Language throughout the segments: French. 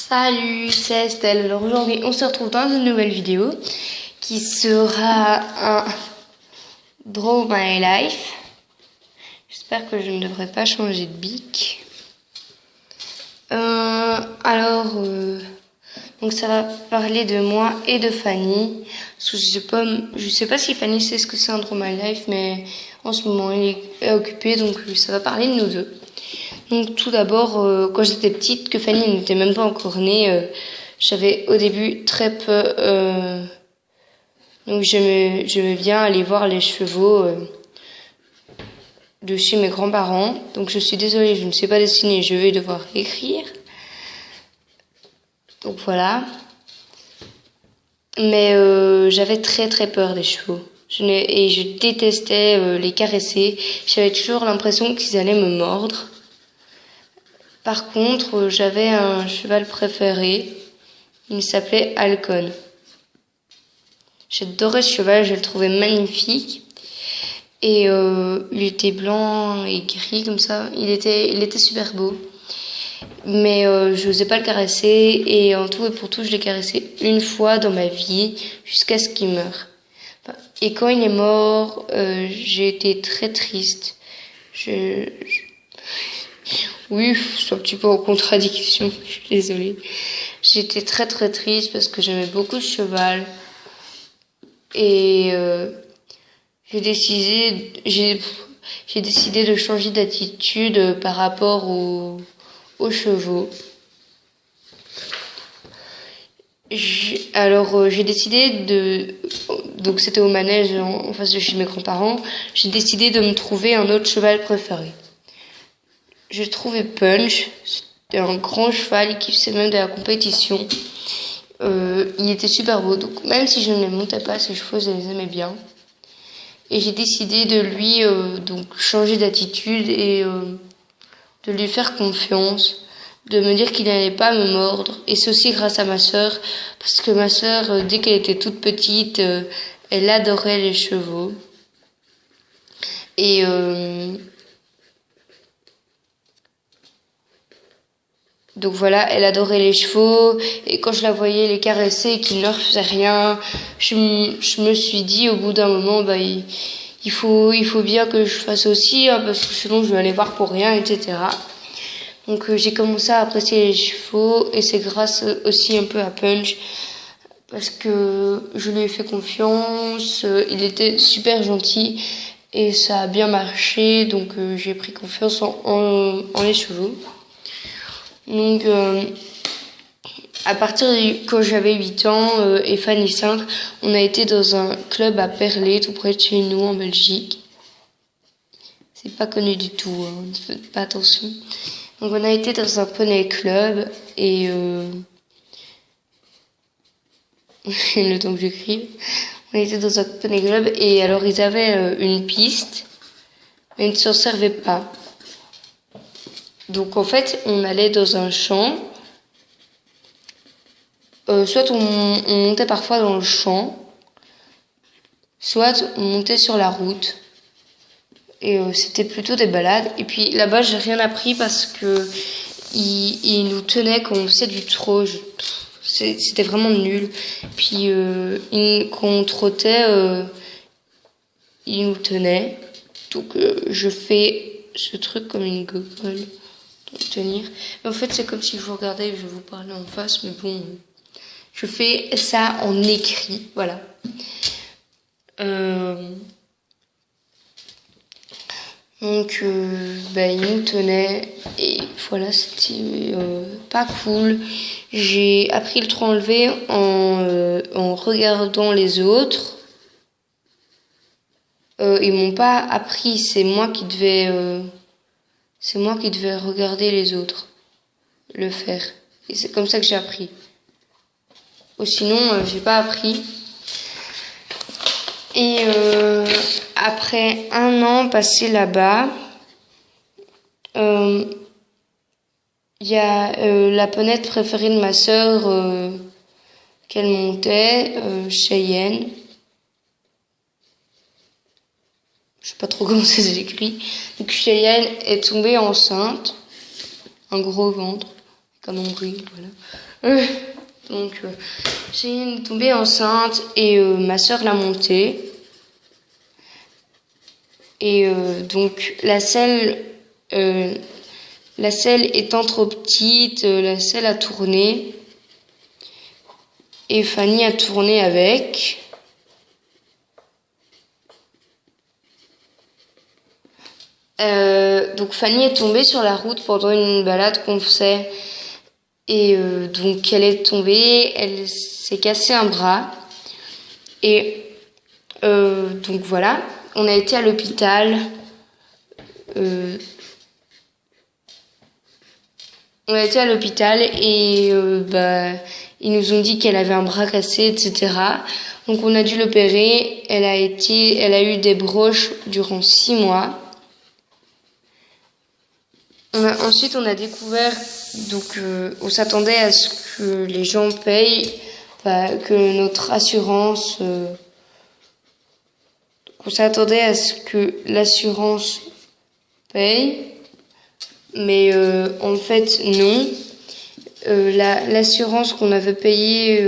Salut, c'est Estelle. Alors aujourd'hui, on se retrouve dans une nouvelle vidéo qui sera un Draw My Life. J'espère que je ne devrais pas changer de bic. Donc ça va parler de moi et de Fanny. Parce que je sais pas si Fanny sait ce que c'est un Draw My Life, mais en ce moment, il est occupé, donc ça va parler de nous deux. Donc tout d'abord, quand j'étais petite, que Fanny n'était même pas encore née, j'avais au début très peu. Donc j'aimais bien aller voir les chevaux de chez mes grands-parents. Donc je suis désolée, je ne sais pas dessiner, je vais devoir écrire. Donc voilà. Mais j'avais très très peur des chevaux. Et je détestais les caresser. J'avais toujours l'impression qu'ils allaient me mordre. Par contre, j'avais un cheval préféré. Il s'appelait Alcon. J'adorais ce cheval, je le trouvais magnifique. Et il était blanc et gris comme ça. Il était super beau. Mais je n'osais pas le caresser. Et en tout et pour tout, je l'ai caressé une fois dans ma vie, jusqu'à ce qu'il meure. Et quand il est mort, j'ai été très triste. Oui, c'est un petit peu en contradiction, je suis désolée. J'étais très très triste parce que j'aimais beaucoup ce cheval. Et j'ai décidé de changer d'attitude par rapport aux chevaux. J'ai décidé donc c'était au manège en face de chez mes grands-parents, j'ai décidé de me trouver un autre cheval préféré. J'ai trouvé Punch, c'était un grand cheval qui faisait même de la compétition. Il était super beau, donc même si je ne les montais pas, ses chevaux, je les aimais bien. Et j'ai décidé de lui donc changer d'attitude et de lui faire confiance, de me dire qu'il n'allait pas me mordre. Et c'est aussi grâce à ma sœur, parce que ma sœur, dès qu'elle était toute petite, elle adorait les chevaux. Et donc voilà, elle adorait les chevaux, et quand je la voyais les caresser et qu'ils ne leur faisaient rien, je me suis dit au bout d'un moment, il faut bien que je fasse aussi, hein, parce que sinon je vais aller voir pour rien, etc. Donc j'ai commencé à apprécier les chevaux, et c'est grâce aussi un peu à Punch, parce que je lui ai fait confiance, il était super gentil, et ça a bien marché, donc j'ai pris confiance en les chevaux. Donc, à partir de quand j'avais 8 ans et Fanny 5, on a été dans un club à Perlé, tout près de chez nous, en Belgique. C'est pas connu du tout, hein, ne faites pas attention. Donc, on a été dans un poney club et le temps que j'écrive, on était dans un poney club et alors ils avaient une piste, mais ils ne s'en servaient pas. Donc en fait, on allait dans un champ. Soit on montait parfois dans le champ, soit on montait sur la route. Et c'était plutôt des balades. Et puis là-bas, j'ai rien appris parce que ils nous tenaient quand on faisait du trot. C'était vraiment nul. Puis quand on trottait, ils nous tenaient. Donc je fais ce truc comme une gogole. Tenir. Mais en fait, c'est comme si je vous regardais et je vous parlais en face, mais bon, je fais ça en écrit, voilà. Donc, il nous tenait et voilà, c'était pas cool. J'ai appris le trot enlevé en regardant les autres. Ils m'ont pas appris, c'est moi qui devais regarder les autres le faire. Et c'est comme ça que j'ai appris. Ou sinon, j'ai pas appris. Et après 1 an passé là-bas, il y a la ponette préférée de ma sœur qu'elle montait, Cheyenne. Je sais pas trop comment ça s'écrit. Donc Cheyenne est tombée enceinte, un gros ventre, comme on rit, voilà. Donc, j'ai tombé enceinte et ma sœur l'a montée. Et donc, la selle étant trop petite, la selle a tourné. Et Fanny a tourné avec. Donc Fanny est tombée sur la route pendant une balade qu'on faisait. Et donc elle est tombée, elle s'est cassé un bras. Et donc voilà, on a été à l'hôpital. Et ils nous ont dit qu'elle avait un bras cassé, etc. Donc on a dû l'opérer. Elle a eu des broches durant 6 mois. Ensuite, on a découvert, donc on s'attendait à ce que les gens payent, que notre assurance, qu'on s'attendait à ce que l'assurance paye, mais en fait non. L'assurance qu'on avait payée,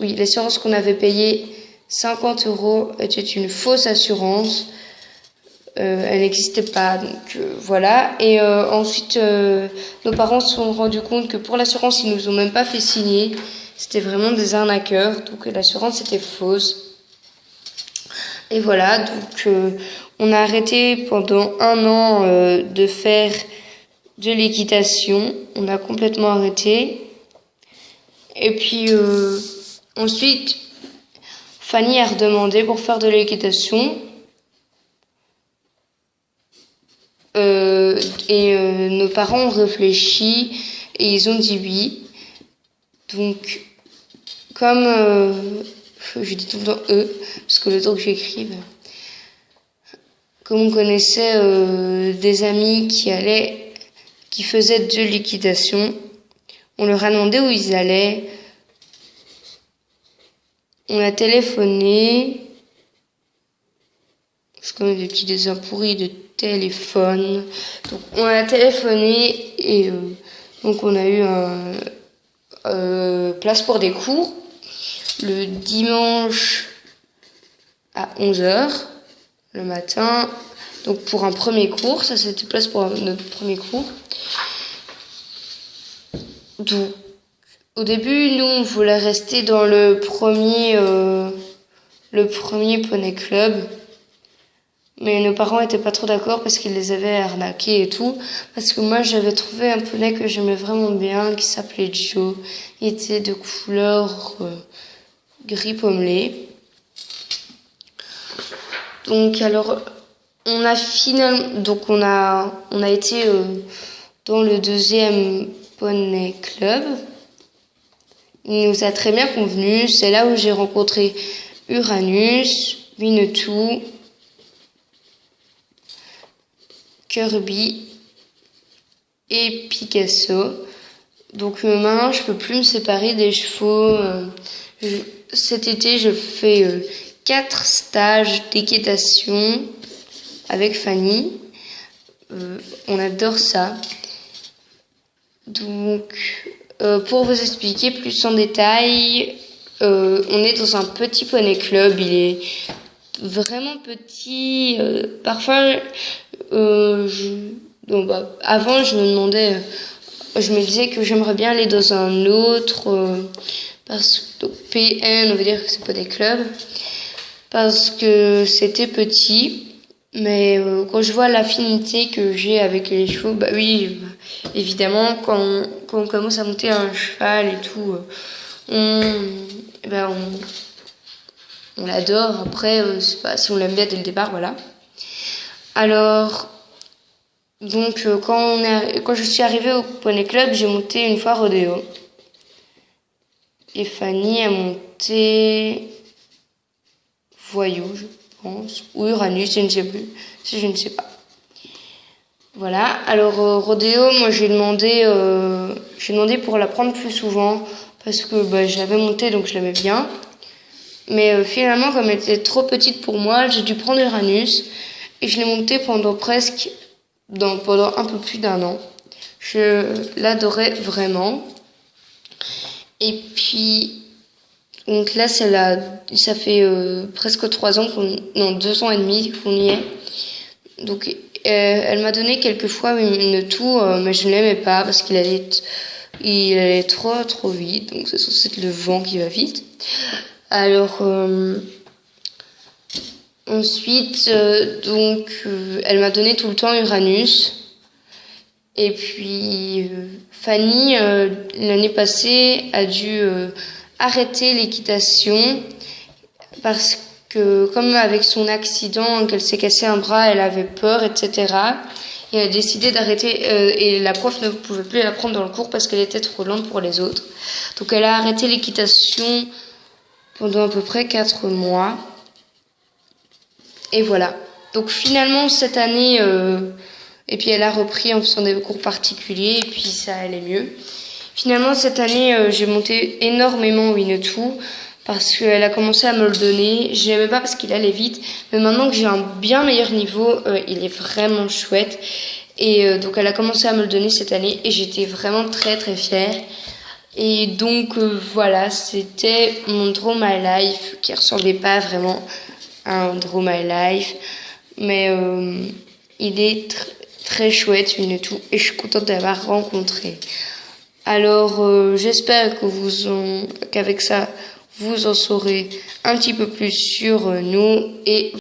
l'assurance qu'on avait payée 50 € était une fausse assurance. Elle n'existait pas, donc voilà. Et ensuite, nos parents se sont rendus compte que pour l'assurance, ils nous ont même pas fait signer. C'était vraiment des arnaqueurs, donc l'assurance était fausse. Et voilà, donc on a arrêté pendant 1 an de faire de l'équitation. On a complètement arrêté. Et puis ensuite, Fanny a redemandé pour faire de l'équitation. Nos parents ont réfléchi et ils ont dit oui. Donc, comme je dis tout le temps eux, parce que le temps que j'écrive, comme on connaissait des amis qui faisaient de l'équitation, on leur a demandé où ils allaient. On a téléphoné. Je connais des petits dessins pourris de téléphone. Donc on a téléphoné et donc on a eu place pour des cours le dimanche à 11h le matin. Donc pour un premier cours, ça c'était place pour notre premier cours. Donc au début, nous on voulait rester dans le premier poney club. Mais nos parents étaient pas trop d'accord parce qu'ils les avaient arnaqués et tout. Parce que moi, j'avais trouvé un poney que j'aimais vraiment bien, qui s'appelait Joe. Il était de couleur gris pommelé. Donc, alors, on a été dans le 2e poney club. Il nous a très bien convenu. C'est là où j'ai rencontré Uranus, Winnetou, Kirby et Picasso. Donc maintenant, je peux plus me séparer des chevaux. Cet été, je fais 4 stages d'équitation avec Fanny. On adore ça. Donc, pour vous expliquer plus en détail, on est dans un petit poney club. Il est vraiment petit. Parfois, avant, je me disais que j'aimerais bien aller dans un autre, parce que PN, on veut dire que c'est pas des clubs, parce que c'était petit. Mais quand je vois l'affinité que j'ai avec les chevaux, bah oui, évidemment, quand on commence à monter un cheval et tout, on l'adore. Après, c'est pas si on l'aime bien dès le départ, voilà. Alors, donc quand je suis arrivée au poney club, j'ai monté une fois rodéo. Et Fanny a monté Voyou, je pense, ou Uranus, je ne sais plus, je ne sais pas. Voilà. Alors rodéo, moi j'ai demandé pour la prendre plus souvent parce que je l'avais montée donc je l'aimais bien. Mais finalement, comme elle était trop petite pour moi, j'ai dû prendre Uranus et je l'ai montée pendant presque pendant un peu plus d'1 an. Je l'adorais vraiment. Et puis, donc là, ça fait presque 3 ans non, 2 ans et demi qu'on y est. Donc, elle m'a donné quelques fois une toux, mais je ne l'aimais pas parce qu'il allait trop vite. Donc, c'est censé être le vent qui va vite. Alors, ensuite, elle m'a donné tout le temps Uranus. Et puis, Fanny, l'année passée, a dû arrêter l'équitation parce que, comme avec son accident, qu'elle s'est cassé un bras, elle avait peur, etc. Et elle a décidé d'arrêter, et la prof ne pouvait plus la prendre dans le cours parce qu'elle était trop lente pour les autres. Donc elle a arrêté l'équitation pendant à peu près 4 mois. Et voilà. Donc finalement, cette année... et puis elle a repris en faisant des cours particuliers, et puis ça allait mieux. Finalement, cette année, j'ai monté énormément Winnetou, parce qu'elle a commencé à me le donner. Je l'aimais pas parce qu'il allait vite, mais maintenant que j'ai un bien meilleur niveau, il est vraiment chouette. Et donc elle a commencé à me le donner cette année, et j'étais vraiment très fière. Et donc voilà, c'était mon Draw My Life, qui ressemblait pas vraiment à un Draw My Life, mais il est très chouette, Winnetou, et je suis contente d'avoir rencontré. Alors, j'espère qu'avec ça, vous en saurez un petit peu plus sur nous et